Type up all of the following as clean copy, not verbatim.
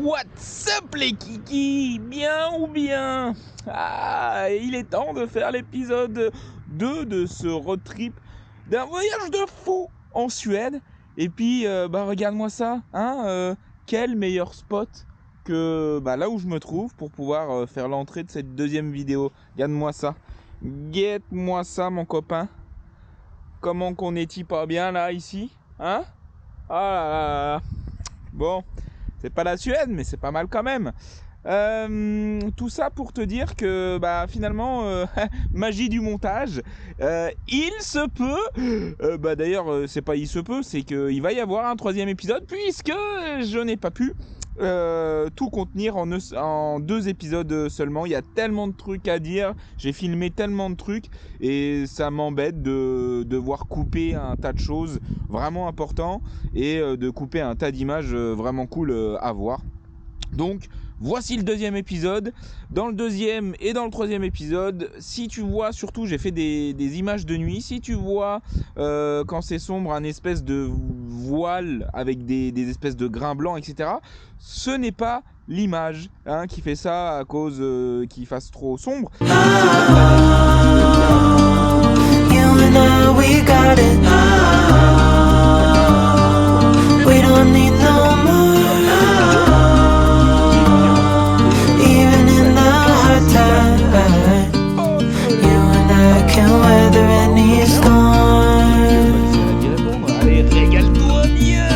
What's up les kikis? Bien ou bien? Ah, il est temps de faire l'épisode 2 de ce road trip d'un voyage de fou en Suède. Et puis, regarde-moi ça, hein, quel meilleur spot que là où je me trouve pour pouvoir faire l'entrée de cette deuxième vidéo. Regarde-moi ça. Guette-moi ça, mon copain. Comment qu'on est-il pas bien là, ici? Hein? Ah là là là. Bon. C'est pas la Suède, mais c'est pas mal quand même. Tout ça pour te dire que finalement, magie du montage, il se peut, d'ailleurs c'est pas il se peut, c'est qu'il va y avoir un troisième épisode puisque je n'ai pas pu tout contenir en 2 épisodes seulement. Il y a tellement de trucs à dire, j'ai filmé tellement de trucs et ça m'embête de devoir couper un tas de choses vraiment importants et de couper un tas d'images vraiment cool à voir. Donc voici le deuxième épisode. Dans le deuxième et dans le troisième épisode, si tu vois, surtout j'ai fait des images de nuit, si tu vois quand c'est sombre un espèce de voile avec des espèces de grains blancs, etc., ce n'est pas l'image qui fait ça à cause qu'il fasse trop sombre. Allez, régale-toi bien.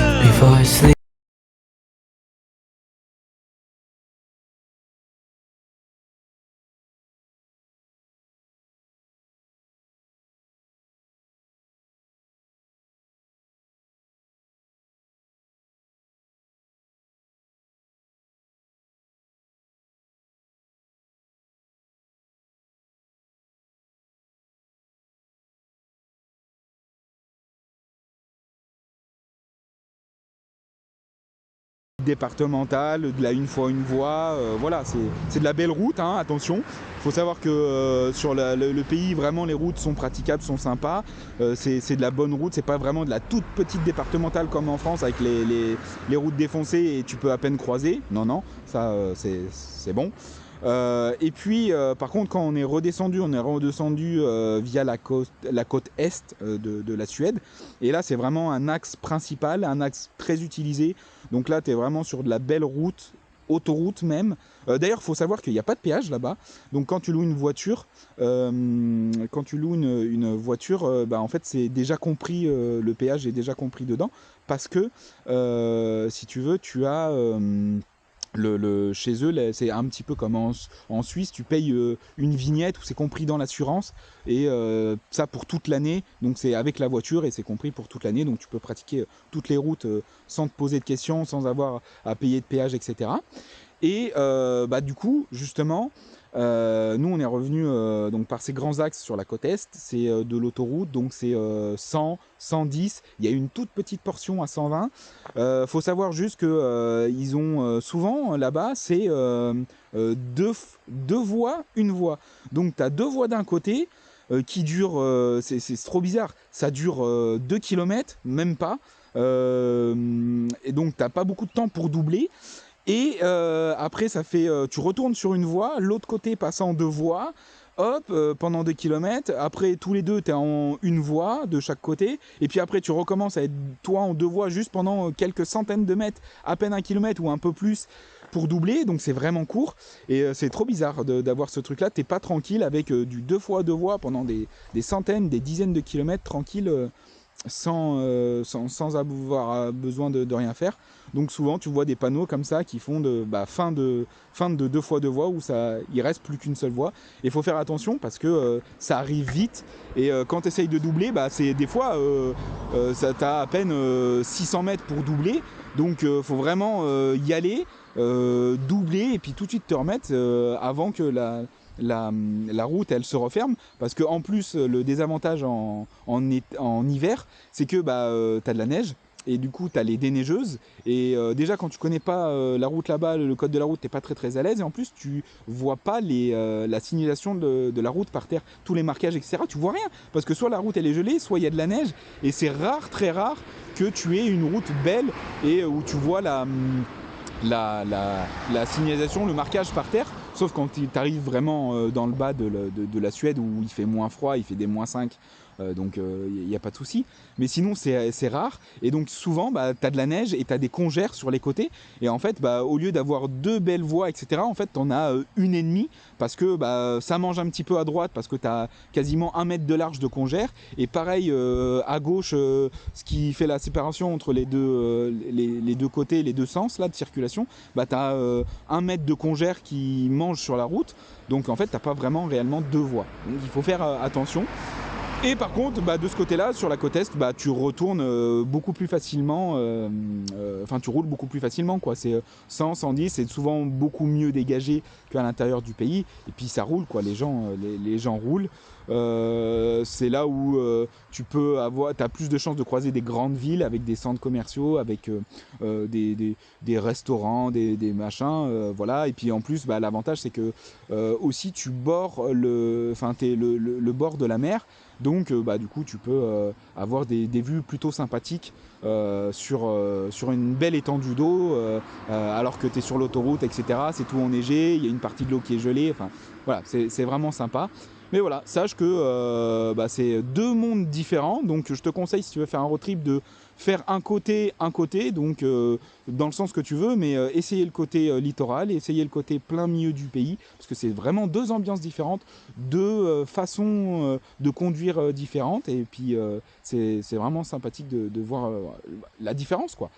Départementale, de la une fois une voie, voilà, c'est de la belle route, hein, attention. Il faut savoir que sur le pays, vraiment les routes sont praticables, sont sympas, c'est de la bonne route, c'est pas vraiment de la toute petite départementale comme en France avec les routes défoncées et tu peux à peine croiser, non, ça c'est bon. Et puis par contre quand on est redescendu via la côte est de la Suède, et là c'est vraiment un axe principal, un axe très utilisé, donc là tu es vraiment sur de la belle route, autoroute même. D'ailleurs il faut savoir qu'il n'y a pas de péage là-bas, donc quand tu loues une voiture, en fait c'est déjà compris, le péage est déjà compris dedans, parce que si tu veux tu as chez eux, c'est un petit peu comme en Suisse, tu payes une vignette où c'est compris dans l'assurance, et ça pour toute l'année, donc c'est avec la voiture et c'est compris pour toute l'année, donc tu peux pratiquer toutes les routes sans te poser de questions, sans avoir à payer de péage, etc. Et du coup, justement, nous on est revenu donc par ces grands axes sur la côte est, c'est de l'autoroute, donc c'est 100, 110, il y a une toute petite portion à 120. Faut savoir juste que ils ont souvent là-bas, c'est deux voies, une voie. Donc tu as 2 voies d'un côté qui durent, c'est trop bizarre, ça dure 2 km, même pas. Et donc t'as pas beaucoup de temps pour doubler. Et après, ça fait, tu retournes sur une voie, l'autre côté passe en 2 voies, hop, pendant 2 km. Après, tous les deux, tu es en une voie de chaque côté. Et puis après, tu recommences à être toi en 2 voies juste pendant quelques centaines de mètres, à peine 1 kilomètre ou un peu plus pour doubler. Donc c'est vraiment court. Et c'est trop bizarre d'avoir ce truc-là. T'es pas tranquille avec du 2 fois 2 voies pendant des centaines, des dizaines de kilomètres tranquille. Sans avoir besoin de rien faire. Donc souvent tu vois des panneaux comme ça qui font fin de 2 fois 2 voies où il reste plus qu'une seule voie. Et il faut faire attention parce que ça arrive vite, et quand tu essayes de doubler, c'est des fois ça t'a à peine 600 mètres pour doubler, donc faut vraiment y aller, doubler et puis tout de suite te remettre avant que la route elle se referme, parce que en plus le désavantage en hiver, c'est que t'as de la neige, et du coup t'as les déneigeuses, et déjà quand tu connais pas la route là-bas, le code de la route, t'es pas très à l'aise, et en plus tu vois pas la signalisation de la route par terre, tous les marquages, etc. Tu vois rien, parce que soit la route elle est gelée, soit il y a de la neige, et c'est rare, très rare que tu aies une route belle et où tu vois la signalisation, le marquage par terre, sauf quand tu arrives vraiment dans le bas de la Suède où il fait moins froid, il fait des -5, donc il n'y a pas de souci. Mais sinon c'est rare, et donc souvent tu as de la neige et tu as des congères sur les côtés, et en fait au lieu d'avoir 2 belles voies, etc., en fait tu en as une et demie, parce que ça mange un petit peu à droite, parce que tu as quasiment 1 mètre de large de congère, et pareil à gauche, ce qui fait la séparation entre les deux côtés, les deux sens là, de circulation, tu as 1 mètre de congère qui mange sur la route, donc en fait t'as pas vraiment réellement 2 voies, donc il faut faire attention. Et par contre, de ce côté-là, sur la côte est, tu retournes beaucoup plus facilement, enfin tu roules beaucoup plus facilement, quoi. C'est 100, 110, c'est souvent beaucoup mieux dégagé qu'à l'intérieur du pays, et puis ça roule, quoi. Les gens roulent. C'est là où t'as plus de chances de croiser des grandes villes avec des centres commerciaux, avec des restaurants, des machins, voilà. Et puis en plus, l'avantage c'est que aussi tu bords t'es le bord de la mer. Donc du coup tu peux avoir des vues plutôt sympathiques sur une belle étendue d'eau, alors que tu es sur l'autoroute, etc. C'est tout enneigé, il y a une partie de l'eau qui est gelée, enfin voilà, c'est vraiment sympa. Mais voilà, sache que c'est 2 mondes différents, donc je te conseille, si tu veux faire un road trip, de faire un côté, donc dans le sens que tu veux, mais essayer le côté littoral, essayer le côté plein milieu du pays, parce que c'est vraiment 2 ambiances différentes, 2 façons de conduire différentes, et puis c'est vraiment sympathique de voir la différence, quoi.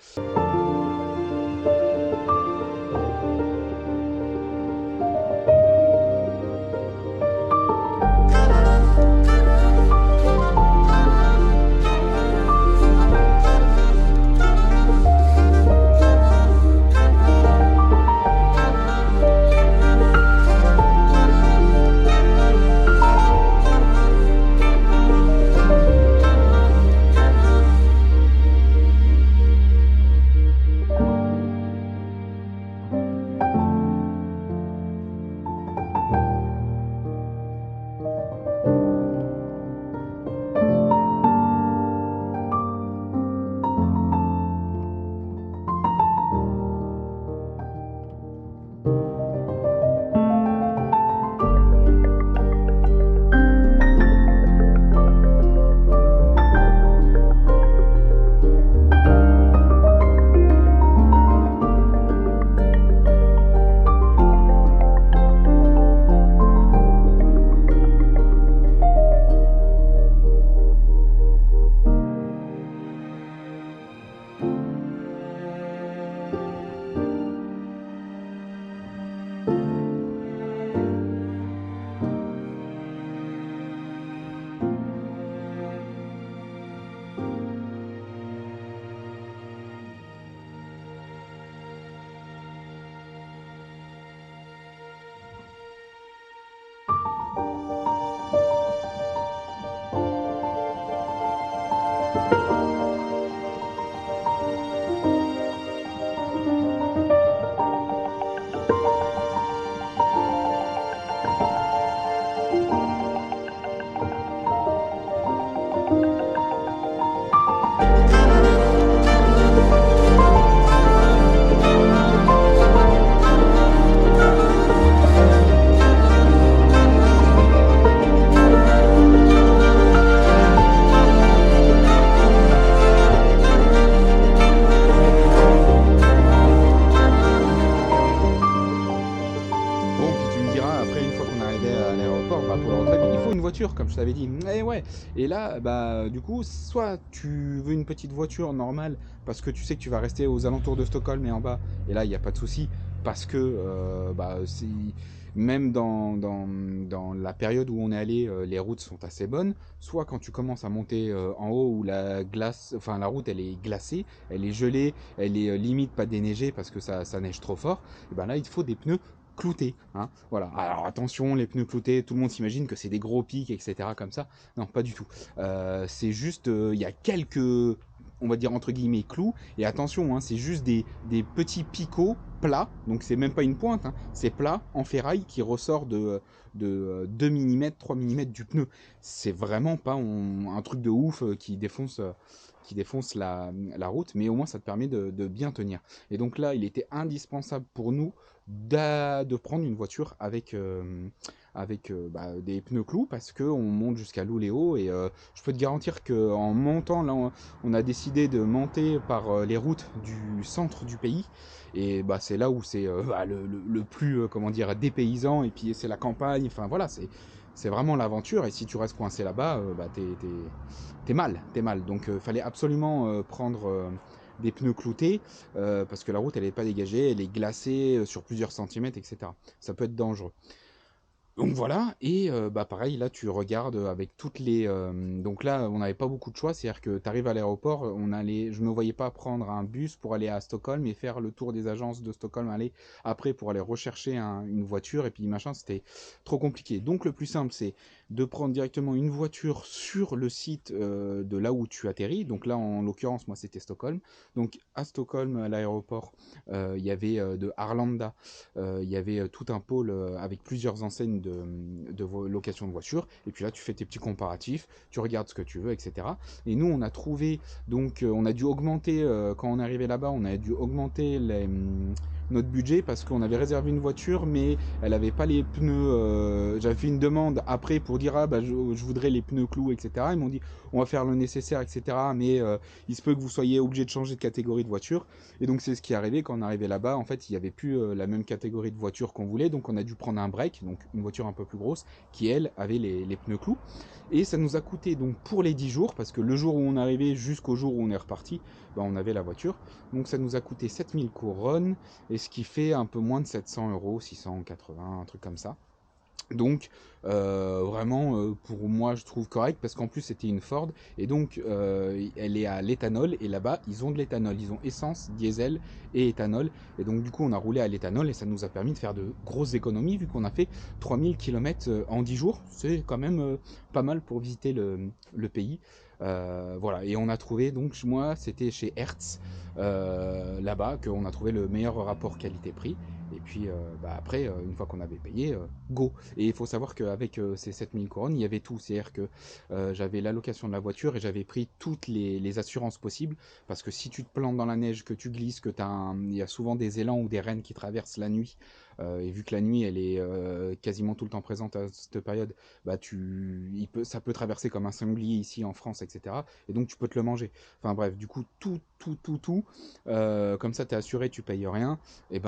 Comme je t'avais dit. Et ouais. Et là, du coup, soit tu veux une petite voiture normale parce que tu sais que tu vas rester aux alentours de Stockholm et en bas, et là il n'y a pas de souci, parce que même dans la période où on est allé, les routes sont assez bonnes. Soit quand tu commences à monter en haut, où la route elle est glacée, elle est gelée, elle est limite pas déneigée parce que ça neige trop fort, et ben là il te faut des pneus cloutés, hein, voilà. Alors attention, les pneus cloutés, tout le monde s'imagine que c'est des gros pics, etc., comme ça. Non, pas du tout. C'est juste, il y a quelques, on va dire entre guillemets, clous. Et attention, hein, c'est juste des petits picots plats, donc c'est même pas une pointe, hein, c'est plat en ferraille qui ressort de 2 mm, 3 mm du pneu. C'est vraiment pas un truc de ouf qui défonce qui défonce la route, mais au moins ça te permet de bien tenir. Et donc là, il était indispensable pour nous de prendre une voiture avec des pneus clous, parce qu'on monte jusqu'à Luleå, et je peux te garantir qu'en montant, là on a décidé de monter par les routes du centre du pays, et c'est là où c'est le plus comment dire, dépaysant, et puis c'est la campagne, enfin voilà, c'est vraiment l'aventure, et si tu restes coincé là-bas, t'es mal. Donc fallait absolument prendre des pneus cloutés, parce que la route elle n'est pas dégagée, elle est glacée sur plusieurs centimètres, etc. Ça peut être dangereux. Donc voilà, et pareil, là tu regardes avec toutes les... donc là, on n'avait pas beaucoup de choix, c'est-à-dire que tu arrives à l'aéroport, je ne me voyais pas prendre un bus pour aller à Stockholm et faire le tour des agences de Stockholm, aller après pour aller rechercher une voiture, et puis machin, c'était trop compliqué. Donc le plus simple, c'est de prendre directement une voiture sur le site de là où tu atterris. Donc là, en l'occurrence, moi c'était Stockholm. Donc à Stockholm, à l'aéroport, il y avait de Arlanda, il y avait tout un pôle avec plusieurs enseignes de location de voitures, et puis là tu fais tes petits comparatifs, tu regardes ce que tu veux, etc. Et nous on a trouvé, donc on a dû augmenter, quand on est arrivé là-bas, on a dû augmenter notre budget, parce qu'on avait réservé une voiture, mais elle avait pas les pneus, j'avais fait une demande après pour dire je voudrais les pneus clous, etc. Ils m'ont dit on va faire le nécessaire, etc. Mais il se peut que vous soyez obligé de changer de catégorie de voiture. Et donc c'est ce qui est arrivé quand on est arrivé là-bas. En fait, il n'y avait plus la même catégorie de voiture qu'on voulait, donc on a dû prendre un break, donc une voiture un peu plus grosse, qui elle avait les pneus clous. Et ça nous a coûté donc pour les 10 jours, parce que le jour où on est arrivé jusqu'au jour où on est reparti, on avait la voiture. Donc ça nous a coûté 7000 couronnes, et ce qui fait un peu moins de 700 euros, 680, un truc comme ça. Donc vraiment pour moi je trouve correct, parce qu'en plus c'était une Ford, et donc elle est à l'éthanol, et là-bas ils ont de l'éthanol, ils ont essence, diesel et éthanol, et donc du coup on a roulé à l'éthanol, et ça nous a permis de faire de grosses économies, vu qu'on a fait 3000 km en 10 jours, c'est quand même pas mal pour visiter le pays. Voilà, et on a trouvé, donc moi c'était chez Hertz, là-bas, qu'on a trouvé le meilleur rapport qualité-prix. Et puis après, une fois qu'on avait payé, go. Et il faut savoir qu'avec ces 7000 couronnes, il y avait tout. C'est-à-dire que j'avais l'allocation de la voiture, et j'avais pris toutes les assurances possibles. Parce que si tu te plantes dans la neige, que tu glisses, il y a souvent des élans ou des rennes qui traversent la nuit. Et vu que la nuit, elle est quasiment tout le temps présente à cette période, ça peut traverser comme un sanglier ici en France, etc. Et donc tu peux te le manger. Enfin bref, du coup, tout. Comme ça, tu es assuré, tu payes rien. Et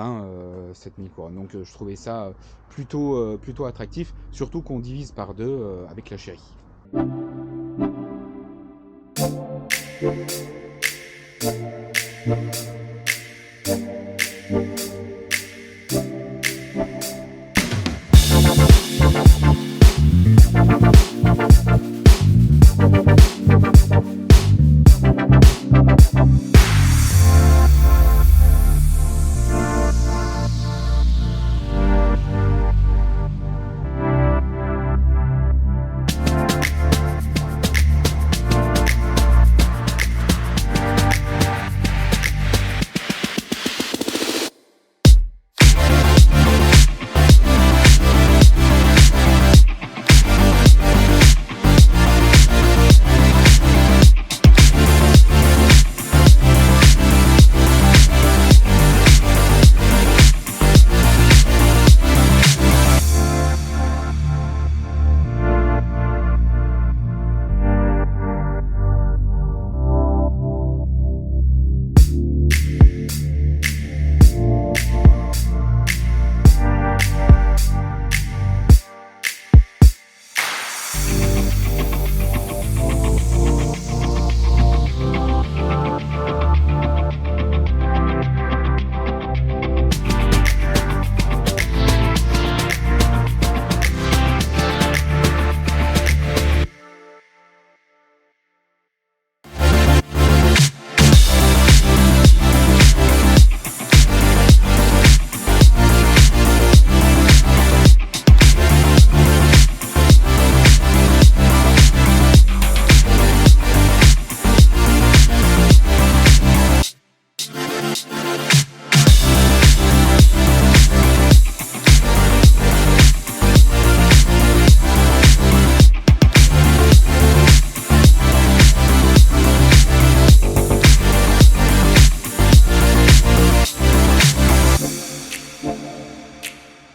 7000 couronnes. Donc je trouvais ça plutôt attractif, surtout qu'on divise par deux avec la chérie.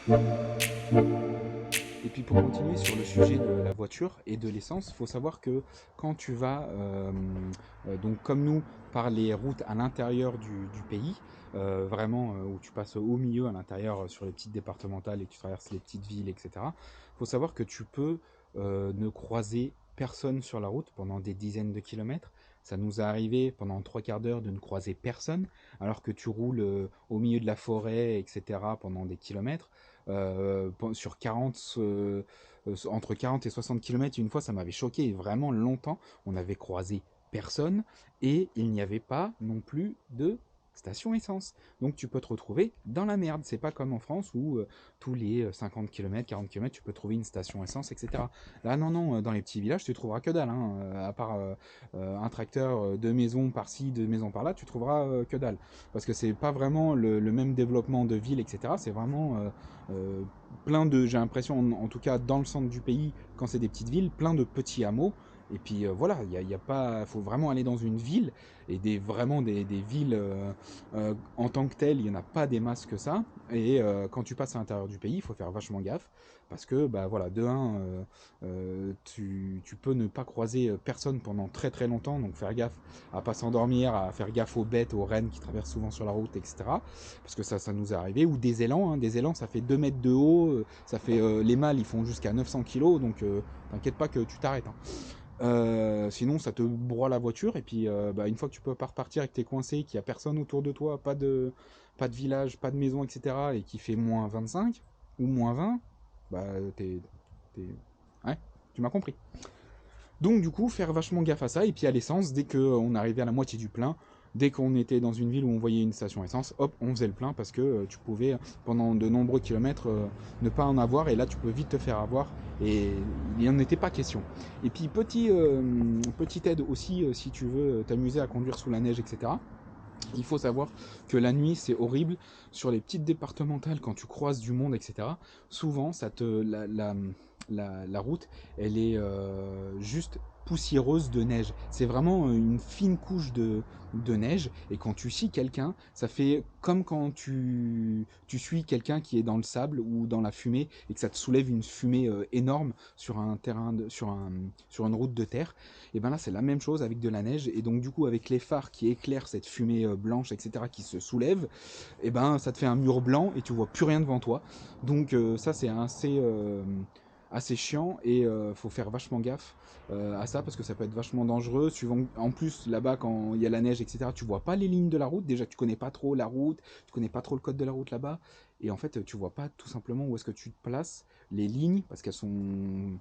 Et puis pour continuer sur le sujet de la voiture et de l'essence, il faut savoir que quand tu vas, donc comme nous, par les routes à l'intérieur du pays, vraiment où tu passes au milieu, à l'intérieur, sur les petites départementales et que tu traverses les petites villes, etc., il faut savoir que tu peux ne croiser personne sur la route pendant des dizaines de kilomètres. Ça nous est arrivé pendant 3 quarts d'heure de ne croiser personne, alors que tu roules au milieu de la forêt, etc., pendant des kilomètres sur 40, entre 40 et 60 km. Une fois, ça m'avait choqué, vraiment longtemps, on avait croisé personne et il n'y avait pas non plus de station essence. Donc tu peux te retrouver dans la merde. C'est pas comme en France où tous les 50 km, 40 km, tu peux trouver une station essence, etc. Là, non, non, dans les petits villages, tu trouveras que dalle. Hein. À part un tracteur de maison par-ci, de maison par-là, tu trouveras que dalle. Parce que c'est pas vraiment le même développement de ville, etc. C'est vraiment plein de, j'ai l'impression, en tout cas dans le centre du pays, quand c'est des petites villes, plein de petits hameaux. Et puis voilà, il y a pas, faut vraiment aller dans une ville et vraiment des villes en tant que telles, il n'y en a pas des masses que ça. Et quand tu passes à l'intérieur du pays, il faut faire vachement gaffe parce que bah voilà, de un, tu peux ne pas croiser personne pendant très très longtemps, donc faire gaffe à pas s'endormir, à faire gaffe aux bêtes, aux rennes qui traversent souvent sur la route, etc. Parce que ça nous est arrivé, ou des élans, hein, des élans ça fait 2 mètres de haut, ça fait, les mâles ils font jusqu'à 900 kilos, donc t'inquiète pas que tu t'arrêtes. Hein. Sinon ça te broie la voiture et puis bah, une fois que tu peux pas repartir et que t'es coincé, qu'il y a personne autour de toi, pas de village, pas de maison, etc. et qui fait moins 25 ou moins 20, bah ouais, tu m'as compris. Donc du coup faire vachement gaffe à ça et puis à l'essence, dès qu'on arrivait à la moitié du plein, dès qu'on était dans une ville où on voyait une station essence, hop, on faisait le plein parce que tu pouvais pendant de nombreux kilomètres ne pas en avoir et là tu peux vite te faire avoir et il n'y en était pas question. Et puis petite aide aussi si tu veux t'amuser à conduire sous la neige, etc. Il faut savoir que la nuit c'est horrible sur les petites départementales quand tu croises du monde, etc. Souvent la route elle est juste poussiéreuse de neige. C'est vraiment une fine couche de neige et quand tu scies quelqu'un, ça fait comme quand tu suis quelqu'un qui est dans le sable ou dans la fumée et que ça te soulève une fumée énorme sur un terrain sur une route de terre. Et ben là c'est la même chose avec de la neige et donc du coup avec les phares qui éclairent cette fumée blanche, etc., qui se soulève, et ben ça te fait un mur blanc et tu vois plus rien devant toi. Donc ça c'est assez chiant et faut faire vachement gaffe à ça parce que ça peut être vachement dangereux. Suivant, en plus là-bas quand il y a la neige, etc., tu vois pas les lignes de la route. Déjà tu connais pas trop la route, tu connais pas trop le code de la route là-bas et en fait tu vois pas tout simplement où est-ce que tu te places, les lignes parce qu'elles sont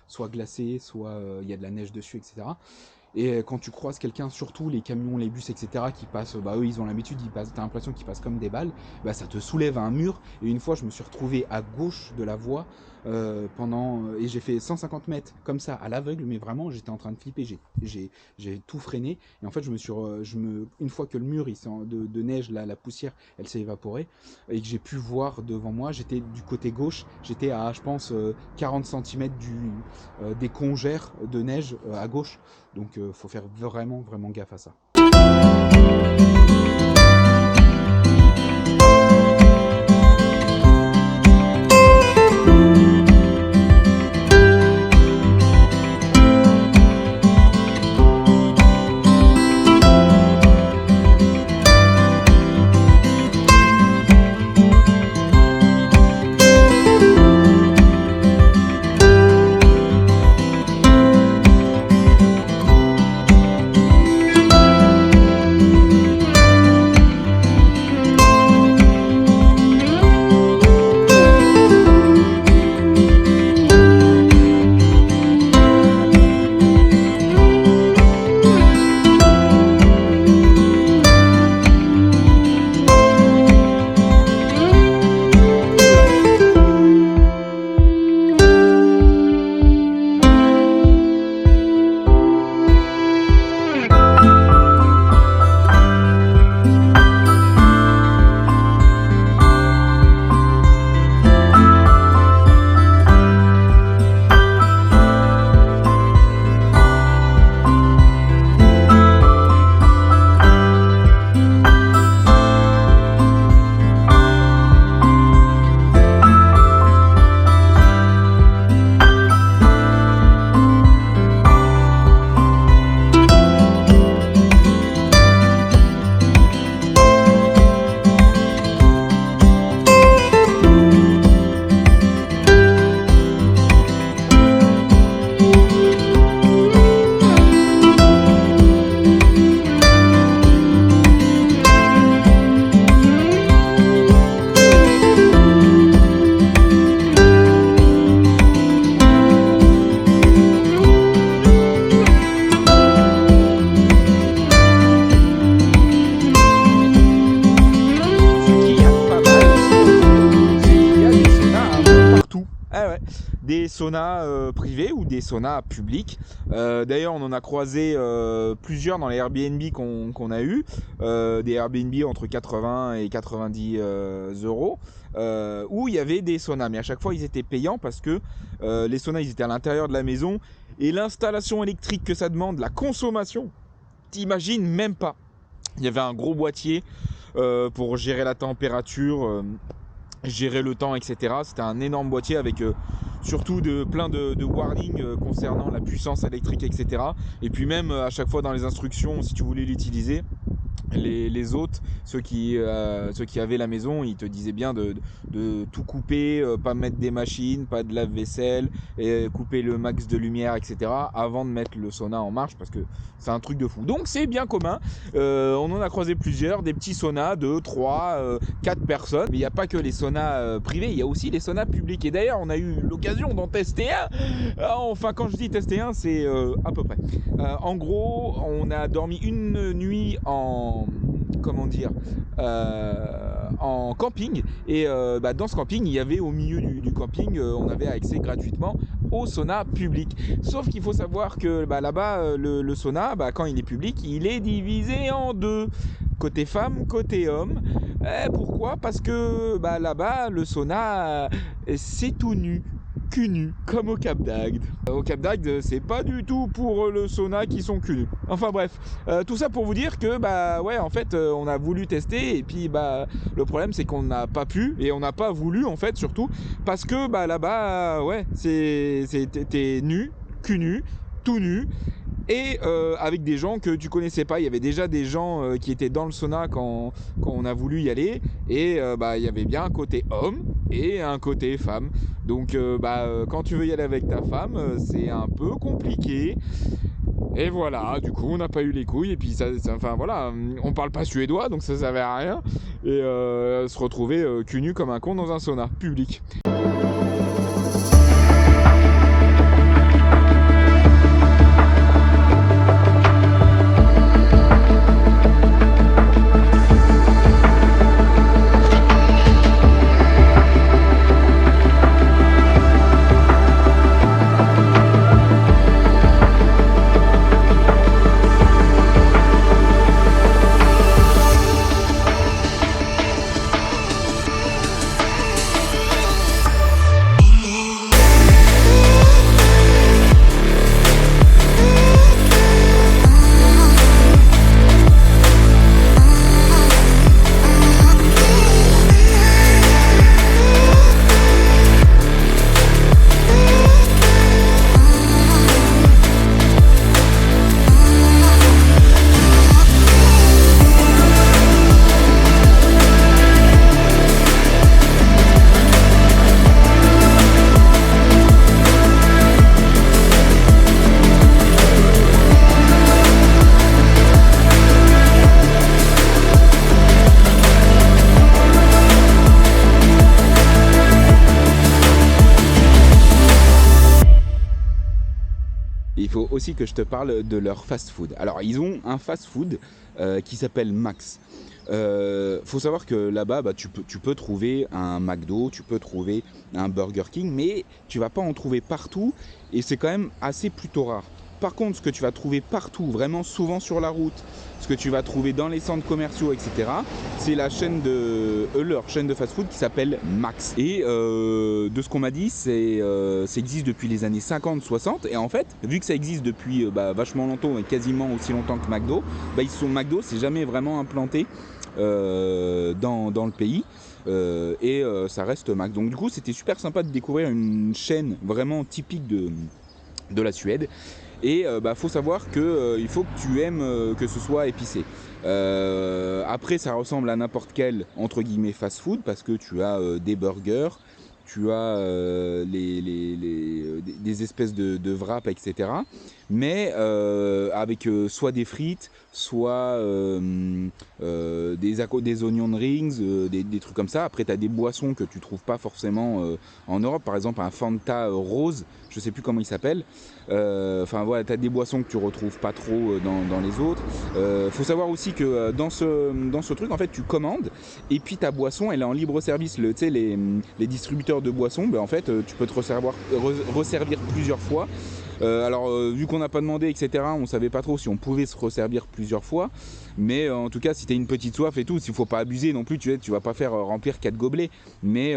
soit glacées, soit il y a de la neige dessus, etc. Et quand tu croises quelqu'un, surtout les camions, les bus, etc., qui passent, bah eux ils ont l'habitude, t'as l'impression qu'ils passent comme des balles, bah ça te soulève à un mur. Et une fois, je me suis retrouvé à gauche de la voie et j'ai fait 150 mètres comme ça à l'aveugle, mais vraiment j'étais en train de flipper, j'ai tout freiné. Et en fait, une fois que le mur de neige, la poussière, elle s'est évaporée et que j'ai pu voir devant moi, j'étais du côté gauche, j'étais à, je pense, 40 cm des congères de neige à gauche. Donc faut faire vraiment vraiment gaffe à ça. Ah ouais, des saunas privés ou des saunas publics. D'ailleurs, on en a croisé plusieurs dans les Airbnb qu'on a eu, des Airbnb entre 80 et 90 euros, où il y avait des saunas. Mais à chaque fois, ils étaient payants parce que les saunas, ils étaient à l'intérieur de la maison et l'installation électrique que ça demande, la consommation, t'imagines même pas. Il y avait un gros boîtier pour gérer la température. Gérer le temps, etc. C'était un énorme boîtier avec surtout plein de warnings concernant la puissance électrique, etc. Et puis même à chaque fois dans les instructions, si tu voulais l'utiliser, les hôtes, ceux qui avaient la maison, ils te disaient bien de tout couper, pas mettre des machines, pas de lave-vaisselle, et couper le max de lumière, etc. avant de mettre le sauna en marche, parce que c'est un truc de fou. Donc c'est bien commun. On en a croisé plusieurs, des petits saunas de 3, 4 personnes. Mais il n'y a pas que les saunas privés, il y a aussi les saunas publics. Et d'ailleurs, on a eu l'occasion d'en tester un. Enfin, quand je dis tester un, c'est à peu près. En gros, on a dormi une nuit en camping, et dans ce camping il y avait au milieu du camping, on avait accès gratuitement au sauna public, sauf qu'il faut savoir que là-bas le sauna, quand il est public, il est divisé en deux, côté femme, côté homme. Pourquoi? Parce que là-bas le sauna c'est tout nu, cul nu, comme au Cap d'Agde. Au Cap d'Agde, c'est pas du tout pour le sauna qui sont cul nus. Enfin bref, tout ça pour vous dire que en fait on a voulu tester, et puis le problème c'est qu'on n'a pas pu, et on n'a pas voulu en fait, surtout parce que là-bas t'es nu, cul nu, tout nu, et avec des gens que tu connaissais pas. Il y avait déjà des gens qui étaient dans le sauna quand on a voulu y aller, et il y avait bien un côté homme et un côté femme. Donc quand tu veux y aller avec ta femme, c'est un peu compliqué. Et voilà, du coup on n'a pas eu les couilles, et puis on parle pas suédois, donc ça servait à rien, et se retrouver cul nu comme un con dans un sauna public. Il faut aussi que je te parle de leur fast-food. Alors, ils ont un fast-food qui s'appelle Max. Faut savoir que là-bas, tu peux trouver un McDo, tu peux trouver un Burger King, mais tu vas pas en trouver partout, et c'est quand même assez plutôt rare. Par contre, ce que tu vas trouver partout, vraiment souvent sur la route, ce que tu vas trouver dans les centres commerciaux, etc., c'est leur chaîne de fast-food qui s'appelle Max. Et de ce qu'on m'a dit, ça existe depuis les années 50-60. Et en fait, vu que ça existe depuis vachement longtemps, et quasiment aussi longtemps que McDo, McDo s'est jamais vraiment implanté dans le pays. Ça reste Max. Donc du coup, c'était super sympa de découvrir une chaîne vraiment typique de la Suède. Et faut savoir que il faut que tu aimes que ce soit épicé. Après, ça ressemble à n'importe quel entre guillemets fast-food, parce que tu as des burgers, tu as des espèces de wraps, etc. Mais avec soit des frites, soit des onion rings, des trucs comme ça. Après, tu as des boissons que tu trouves pas forcément en Europe. Par exemple, un Fanta rose, je sais plus comment il s'appelle. Enfin voilà, tu as des boissons que tu retrouves pas trop dans les autres. Faut savoir aussi que dans ce truc, en fait, tu commandes et puis ta boisson, elle est en libre service. Tu sais, les distributeurs de boissons, en fait, tu peux te resservir plusieurs fois. Alors vu qu'on n'a pas demandé, etc., on savait pas trop si on pouvait se resservir plusieurs fois, mais en tout cas si t'as une petite soif et tout, il faut pas abuser non plus, tu vas pas faire remplir 4 gobelets, mais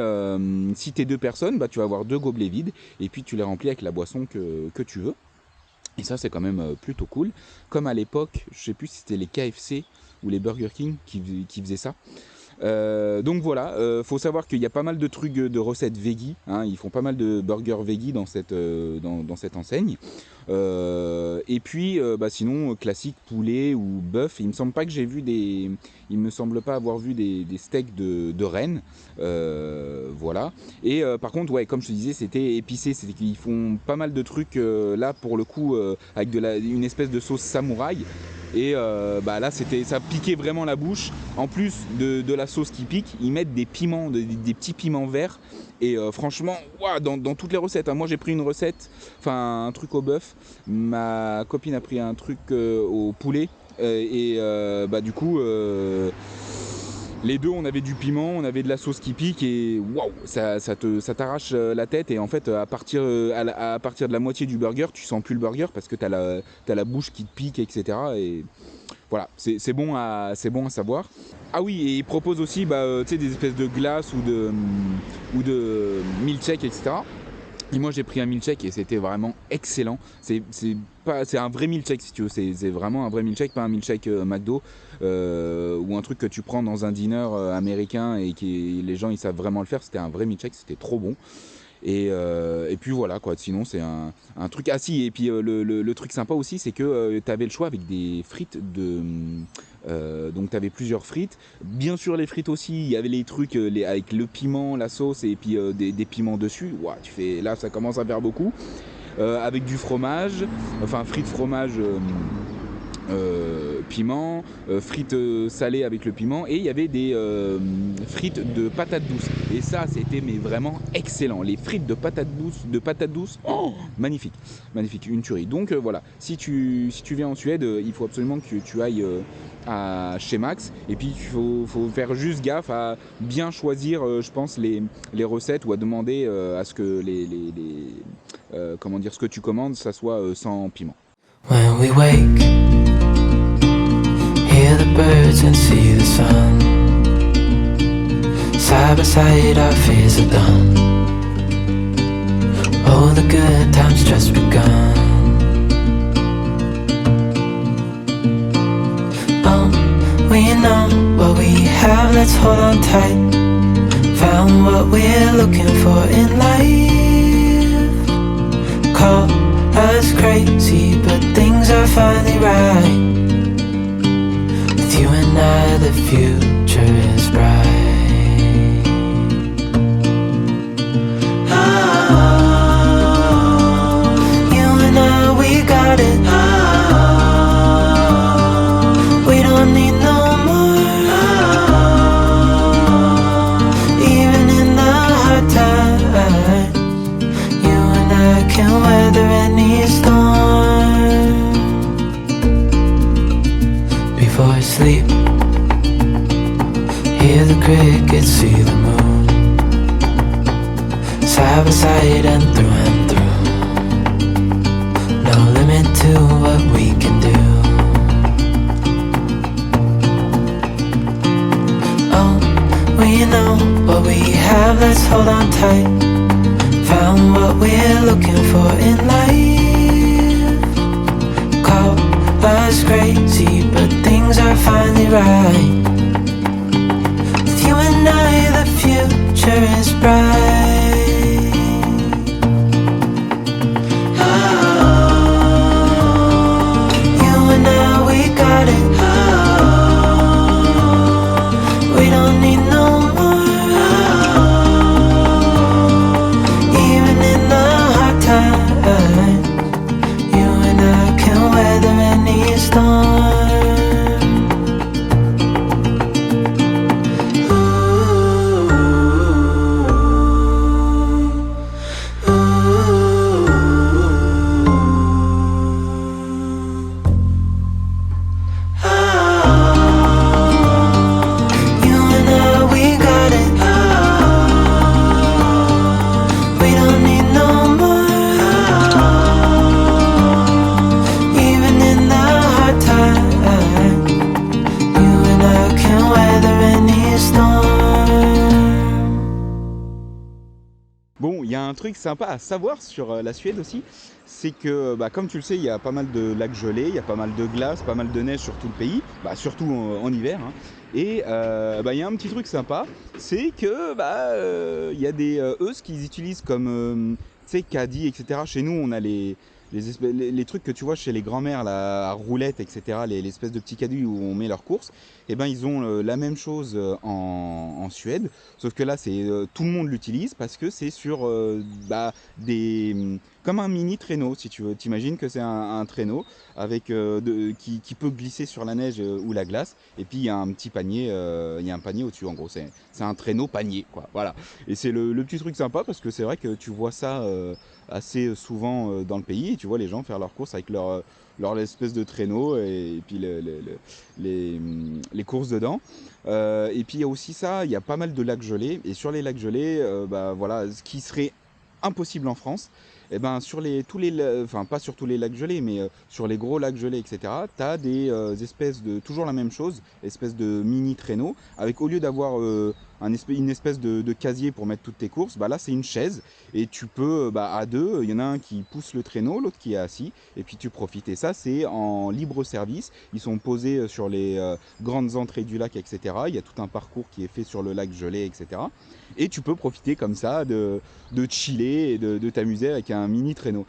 si t'es 2 personnes, tu vas avoir 2 gobelets vides et puis tu les remplis avec la boisson que tu veux. Et ça c'est quand même plutôt cool, comme à l'époque, je sais plus si c'était les KFC ou les Burger King qui faisaient ça. Donc voilà, faut savoir qu'il y a pas mal de trucs de recettes veggie, hein, ils font pas mal de burgers veggie dans cette enseigne. Et puis sinon classique poulet ou bœuf, il me semble pas avoir vu des steaks de renne, voilà. Et par contre ouais, comme je te disais, c'était épicé, c'est qu'ils font pas mal de trucs là pour le coup avec une espèce de sauce samouraï. Et là ça piquait vraiment la bouche. En plus de la sauce qui pique, ils mettent des piments, des petits piments verts. Et franchement, dans toutes les recettes, hein. Moi j'ai pris une recette, un truc au bœuf. Ma copine a pris un truc au poulet. Du coup, les deux, on avait du piment, on avait de la sauce qui pique et waouh, ça t'arrache la tête. Et en fait, à partir de la moitié du burger, tu sens plus le burger parce que t'as la bouche qui te pique, etc. Et voilà, c'est bon à savoir. Ah oui, et ils proposent aussi des espèces de glaces ou de milkshake, etc. Et moi j'ai pris un milkshake et c'était vraiment excellent. C'est un vrai milkshake si tu veux, c'est vraiment un vrai milkshake, pas un milkshake McDo ou un truc que tu prends dans un dîner américain et les gens ils savent vraiment le faire. C'était un vrai milkshake, c'était trop bon. Et puis voilà quoi, sinon c'est un truc assis. Et puis le truc sympa aussi, c'est que tu avais le choix avec des frites donc tu avais plusieurs frites. Bien sûr les frites aussi, il y avait les trucs avec le piment, la sauce et puis des piments dessus. Ouah, là ça commence à faire beaucoup. Avec du fromage, frites fromage piment, frites salées avec le piment, et il y avait des frites de patates douces. Et ça, c'était vraiment excellent. Les frites de patates douces, magnifique, une tuerie. Donc voilà, si tu viens en Suède, il faut absolument que tu ailles chez Max. Et puis il faut faire juste gaffe à bien choisir, je pense, les recettes, ou à demander à ce que ce que tu commandes, ça soit sans piment. When we wake, hear the birds and see the sun. Side by side our fears are done. Oh, the good times just begun. We know what we have, let's hold on tight. Found what we're looking for in life. Call us crazy, but things are finally right. With you and I, the future is bright. Oh, you and I, we got it. Oh, we don't need no more. Oh, even in the hard times, you and I can weather any storm. Before I sleep, hear the crickets, see the moon. Side by side and through. No limit to what we can do. Oh, we know what we have, let's hold on tight. Found what we're looking for in life. Call us crazy, but things are finally right. With you and I, the future is bright. Oh, you and I, we got it. Oh, we don't need no more. Oh, even in the hard times, you and I can weather any storm. Bon, il y a un truc sympa à savoir sur la Suède aussi, c'est que, comme tu le sais, il y a pas mal de lacs gelés, il y a pas mal de glace, pas mal de neige sur tout le pays, surtout en hiver, hein. Et il y a un petit truc sympa, c'est que il y a des ce qu'ils utilisent comme tu sais, caddie, etc. Chez nous, on a les trucs que tu vois chez les grands-mères, la roulette, etc., les espèces de petits caddies où on met leurs courses. Et ben ils ont la même chose en Suède, sauf que là tout le monde l'utilise parce que c'est sur comme un mini traîneau, si tu veux. T'imagines que c'est un traîneau avec qui peut glisser sur la neige ou la glace, et puis il y a un petit panier, il y a un panier au-dessus. En gros, c'est un traîneau panier, quoi. Voilà. Et c'est le petit truc sympa parce que c'est vrai que tu vois ça assez souvent dans le pays, et tu vois les gens faire leurs courses avec leur espèce de traîneau et puis les courses dedans. Et puis il y a aussi ça, il y a pas mal de lacs gelés, et sur les lacs gelés, voilà, ce qui serait impossible en France, et ben enfin pas sur tous les lacs gelés, mais sur les gros lacs gelés, etc., tu as des espèces de, toujours la même chose, espèce de mini traîneau, avec, au lieu d'avoir une espèce de casier pour mettre toutes tes courses, là c'est une chaise, et tu peux, à deux, il y en a un qui pousse le traîneau, l'autre qui est assis, et puis tu profites. Et ça, c'est en libre service, ils sont posés sur les grandes entrées du lac, etc. Il y a tout un parcours qui est fait sur le lac gelé, etc. Et tu peux profiter comme ça de chiller et de t'amuser avec un mini traîneau.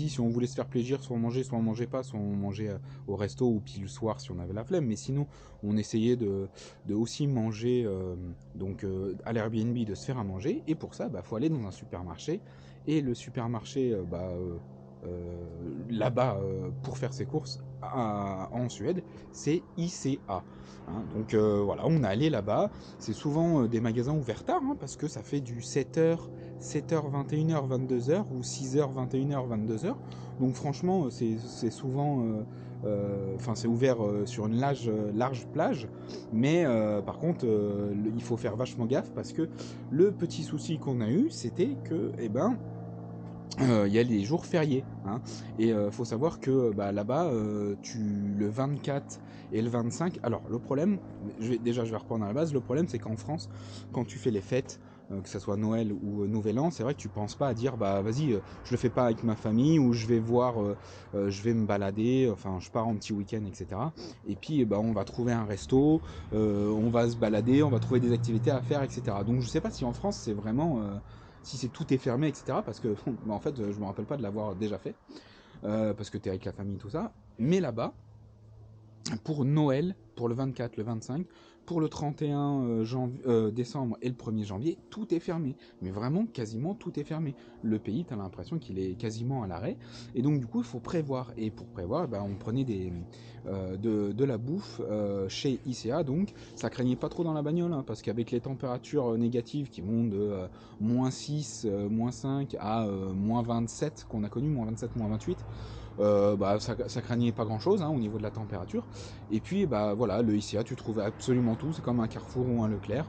midi, si on voulait se faire plaisir, soit on mangeait pas, soit on mangeait au resto ou puis le soir si on avait la flemme. Mais sinon, on essayait de aussi manger à l'Airbnb, de se faire à manger. Et pour ça, faut aller dans un supermarché. Et le supermarché, là-bas, pour faire ses courses en Suède, c'est ICA. Hein. Donc voilà, on est allé là-bas. C'est souvent des magasins ouverts tard, hein, parce que ça fait du 7h, 21h, 22h ou 6h, 21h, 22h. Donc franchement, c'est souvent... c'est ouvert sur une large plage, mais par contre, il faut faire vachement gaffe parce que le petit souci qu'on a eu, c'était que, il y a les jours fériés, hein, et faut savoir que là-bas, le 24 et le 25. Alors le problème, je vais reprendre à la base. Le problème, c'est qu'en France, quand tu fais les fêtes, que ce soit Noël ou Nouvel An, c'est vrai que tu penses pas à dire vas-y, je le fais pas avec ma famille, ou je vais je vais me balader, enfin je pars en petit week-end, etc. Et puis on va trouver un resto, on va se balader, on va trouver des activités à faire, etc. Donc je sais pas si en France c'est vraiment si tout est fermé, etc. Parce que en fait je me rappelle pas de l'avoir déjà fait, parce que t'es avec la famille, tout ça. Mais là-bas, pour Noël, pour le 24, le 25, pour le 31 décembre et le 1er janvier, tout est fermé. Mais vraiment, quasiment tout est fermé. Le pays, tu as l'impression qu'il est quasiment à l'arrêt. Et donc, du coup, il faut prévoir. Et pour prévoir, on prenait de la bouffe chez ICA. Donc, ça craignait pas trop dans la bagnole, hein, parce qu'avec les températures négatives qui vont de -6, -5 à -27 qu'on a connu, -27, -28, ça craignait pas grand chose, hein, au niveau de la température. Et puis voilà, le ICA, tu trouves absolument tout, c'est comme un Carrefour ou un Leclerc.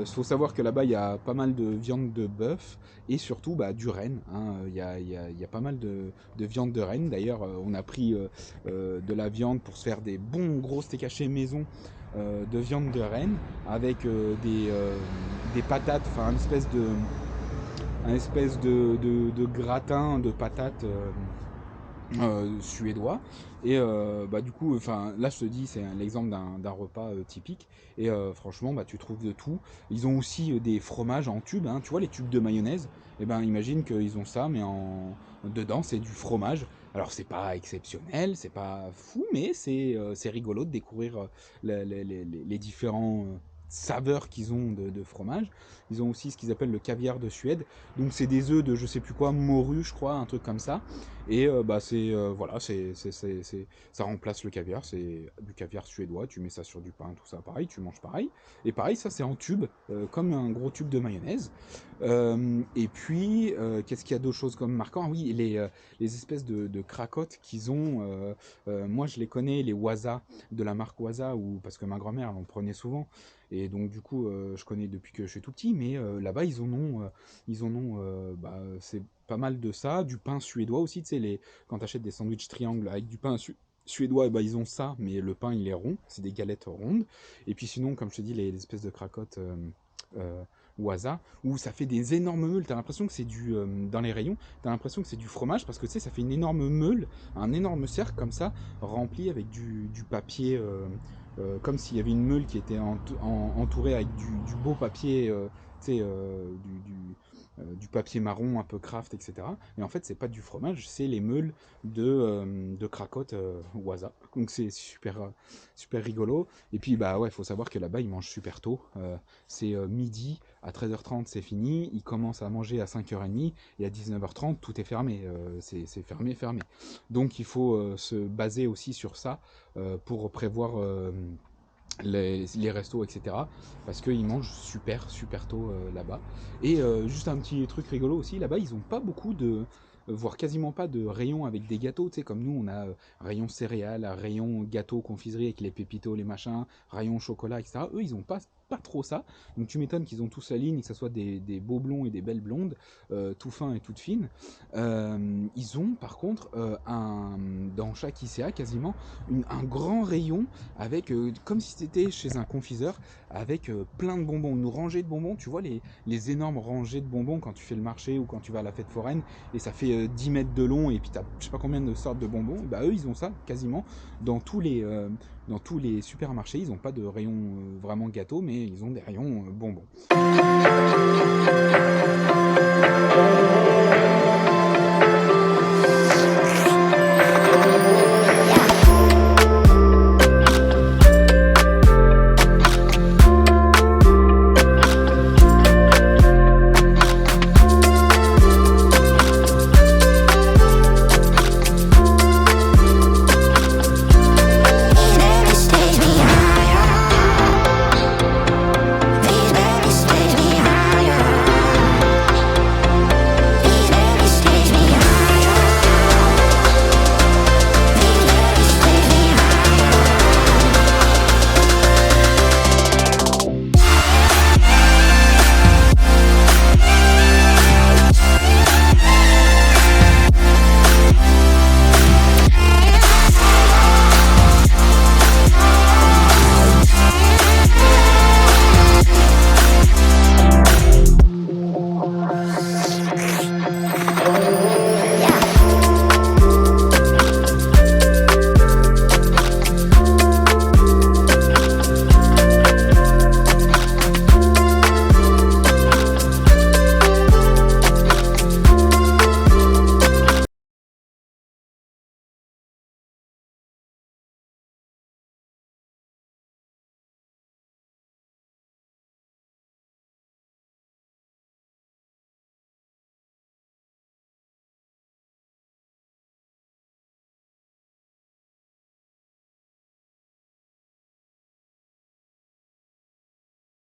Faut savoir que là-bas il y a pas mal de viande de bœuf et surtout du renne, hein. Il y a pas mal de viande de renne. D'ailleurs on a pris de la viande pour se faire des bons gros steaks hachés maison, de viande de renne avec des patates, enfin un espèce de gratin de patates suédois. Et du coup, là je te dis, c'est l'exemple d'un repas typique. Et franchement, tu trouves de tout. Ils ont aussi des fromages en tubes, hein. Tu vois les tubes de mayonnaise, et imagine qu'ils ont ça, mais dedans c'est du fromage. Alors c'est pas exceptionnel, c'est pas fou, mais c'est rigolo de découvrir les différents saveurs qu'ils ont de fromage. Ils ont aussi ce qu'ils appellent le caviar de Suède. Donc c'est des œufs de je sais plus quoi, morue je crois, un truc comme ça. Et voilà, ça remplace le caviar, c'est du caviar suédois, tu mets ça sur du pain, tout ça, pareil, tu manges pareil. Et pareil, ça c'est en tube, comme un gros tube de mayonnaise. Et puis, qu'est-ce qu'il y a d'autres choses comme marquant? Oui, les espèces de cracottes qu'ils ont, moi je les connais, les Waza, de la marque Waza, parce que ma grand-mère elle en prenait souvent. Et donc du coup, je connais depuis que je suis tout petit, mais là-bas ils en ont, c'est pas mal de ça, du pain suédois aussi, tu sais, quand tu achètes des sandwichs triangles avec du pain suédois, ils ont ça, mais le pain il est rond, c'est des galettes rondes. Et puis sinon, comme je te dis, les espèces de cracottes Waza, où ça fait des énormes meules, t'as l'impression que c'est dans les rayons, t'as l'impression que c'est du fromage, parce que tu sais, ça fait une énorme meule, un énorme cercle comme ça, rempli avec du papier, comme s'il y avait une meule qui était entourée avec du beau papier, tu sais, du papier marron un peu craft, etc. Et en fait, c'est pas du fromage, c'est les meules de cracottes Waza. Donc c'est super rigolo. Et puis ouais, faut savoir que là-bas ils mangent super tôt. C'est midi, à 13h30 c'est fini. Ils commencent à manger à 5h30 et à 19h30 tout est fermé. C'est fermé. Donc il faut se baser aussi sur ça pour prévoir les restos, etc. Parce qu'ils mangent super tôt là-bas. Et juste un petit truc rigolo aussi, là-bas ils ont pas beaucoup voire quasiment pas de rayons avec des gâteaux, tu sais, comme nous on a rayon céréales, rayon gâteaux, confiserie avec les pépitos, les machins, rayon chocolat, etc. Eux ils ont pas trop ça, donc tu m'étonnes qu'ils ont tous la ligne, que ce soit des beaux blonds et des belles blondes, tout fins et toutes fines. Ils ont par contre dans chaque ICA quasiment un grand rayon avec comme si c'était chez un confiseur, avec plein de bonbons, une rangée de bonbons. Tu vois les énormes rangées de bonbons quand tu fais le marché ou quand tu vas à la fête foraine, et ça fait 10 mètres de long, et puis t'as je sais pas combien de sortes de bonbons. Eux ils ont ça quasiment dans tous les supermarchés. Ils n'ont pas de rayon vraiment gâteau, mais ils ont des rayons bonbons.